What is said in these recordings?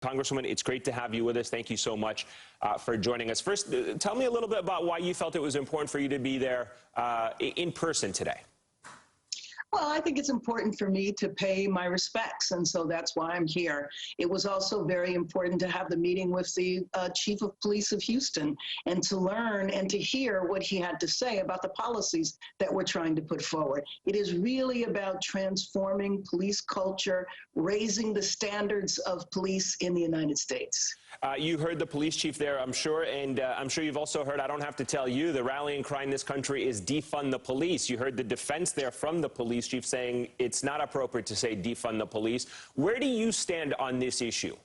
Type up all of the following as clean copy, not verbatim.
Congresswoman, it's great to have you with us. Thank you so much for joining us. First, tell me a little bit about why you felt it was important for you to be there in person today. Well, I think it's important for me to pay my respects, and so that's why I'm here. It was also very important to have the meeting with the Chief of Police of Houston and to learn and to hear what he had to say about the policies that we're trying to put forward. It is really about transforming police culture, raising the standards of police in the United States. You heard the police chief there, I'm sure, and I'm sure you've also heard, I don't have to tell you, the rallying cry in this country is defund the police. You heard the defense there from the police chief saying it's not appropriate to say defund the police. Where do you stand on this issue?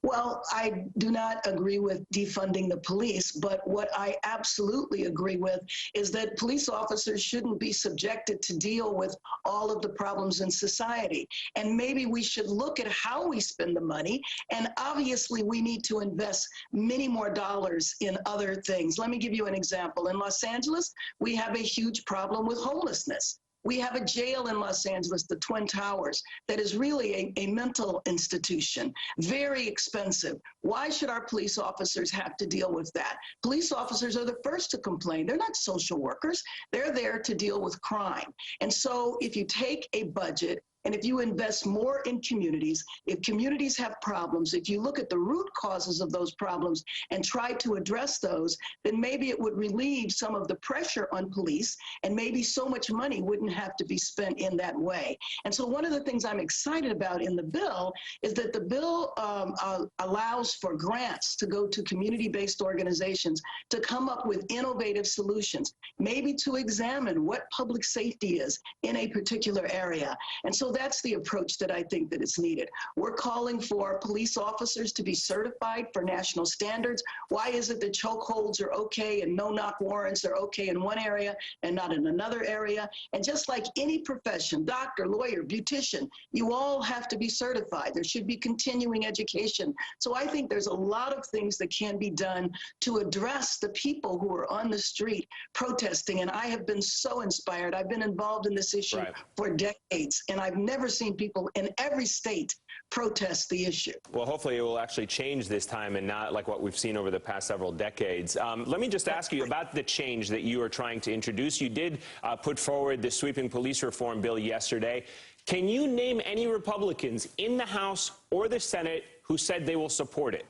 Well, I do not agree with defunding the police, but what I absolutely agree with is that police officers shouldn't be subjected to deal with all of the problems in society. And maybe we should look at how we spend the money. And obviously, we need to invest many more dollars in other things. Let me give you an example. In Los Angeles, we have a huge problem with homelessness. We have a jail in Los Angeles, the Twin Towers, that is really a mental institution, very expensive. Why should our police officers have to deal with that? Police officers are the first to complain. They're not social workers. They're there to deal with crime. And so if you take a budget and if you invest more in communities, if communities have problems, if you look at the root causes of those problems and try to address those, then maybe it would relieve some of the pressure on police, and maybe so much money wouldn't have to be spent in that way. And so one of the things I'm excited about in the bill is that the bill allows for grants to go to community-based organizations to come up with innovative solutions, maybe to examine what public safety is in a particular area. And so that's the approach that I think that is needed. We're calling for police officers to be certified for national standards. Why is it that chokeholds are okay and no-knock warrants are okay in one area and not in another area? And just like any profession, doctor, lawyer, beautician, you all have to be certified. There should be continuing education. So I think there's a lot of things that can be done to address the people who are on the street protesting. And I have been so inspired. I've been involved in this issue for decades, and I've never seen people in every state protest the issue. Well, hopefully it will actually change this time and not like what we've seen over the past several decades. Let me just ask you about the change that you are trying to introduce. You did put forward the sweeping police reform bill yesterday. Can you name any Republicans in the House or the Senate who said they will support it?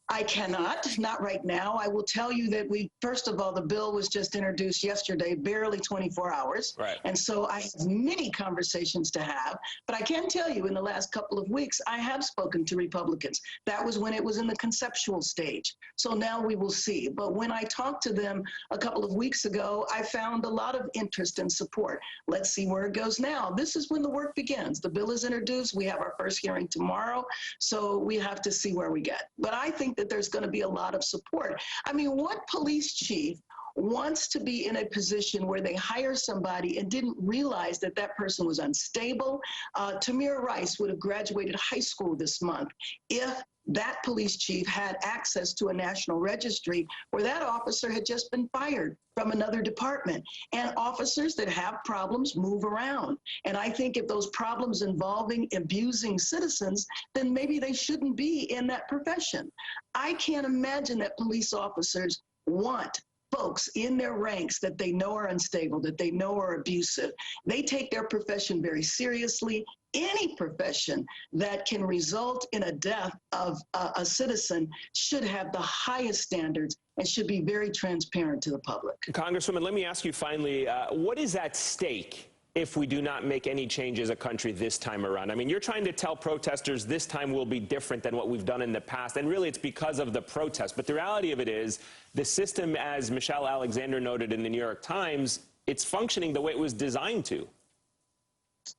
I cannot, not right now. I will tell you that first of all, the bill was just introduced yesterday, barely 24 hours. Right. And so I have many conversations to have. But I can tell you in the last couple of weeks, I have spoken to Republicans. That was when it was in the conceptual stage. So now we will see. But when I talked to them a couple of weeks ago, I found a lot of interest and support. Let's see where it goes now. This is when the work begins. The bill is introduced. We have our first hearing tomorrow. So we have to see where we get. But I think that there's going to be a lot of support. I mean, what police chief wants to be in a position where they hire somebody and didn't realize that that person was unstable? Tamir Rice would have graduated high school this month if that police chief had access to a national registry where that officer had just been fired from another department. And officers that have problems move around. And I think if those problems involving abusing citizens, then maybe they shouldn't be in that profession. I can't imagine that police officers want folks in their ranks that they know are unstable, that they know are abusive. They take their profession very seriously. Any profession that can result in a death of a citizen should have the highest standards and should be very transparent to the public. Congresswoman, let me ask you finally, what is at stake if we do not make any change as a country this time around? I mean, you're trying to tell protesters this time will be different than what we've done in the past, and really it's because of the protest. But the reality of it is the system, as Michelle Alexander noted in the New York Times, it's functioning the way it was designed to.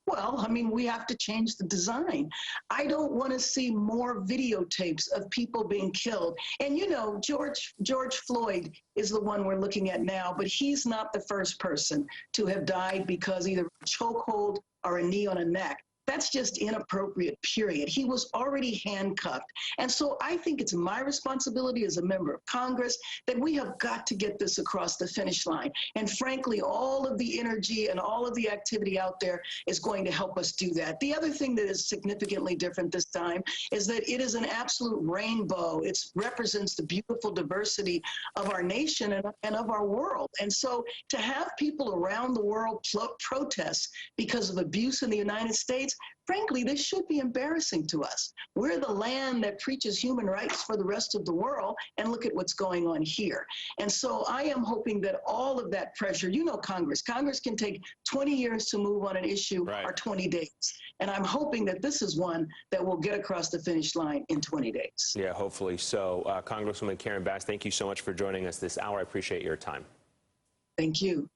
Well, I mean, we have to change the design. I don't want to see more videotapes of people being killed. And, you know, George Floyd is the one we're looking at now, but he's not the first person to have died because either a chokehold or a knee on a neck. That's just inappropriate, period. He was already handcuffed. And so I think it's my responsibility as a member of Congress that we have got to get this across the finish line. And frankly, all of the energy and all of the activity out there is going to help us do that. The other thing that is significantly different this time is that it is an absolute rainbow. It represents the beautiful diversity of our nation and of our world. And so to have people around the world protest because of abuse in the United States, frankly, this should be embarrassing to us. We're the land that preaches human rights for the rest of the world, and look at what's going on here. And so I am hoping that all of that pressure, you know, Congress can take 20 years to move on an issue or 20 days. And I'm hoping that this is one that will get across the finish line in 20 days. Yeah, hopefully so. Congresswoman Karen Bass, thank you so much for joining us this hour. I appreciate your time. Thank you.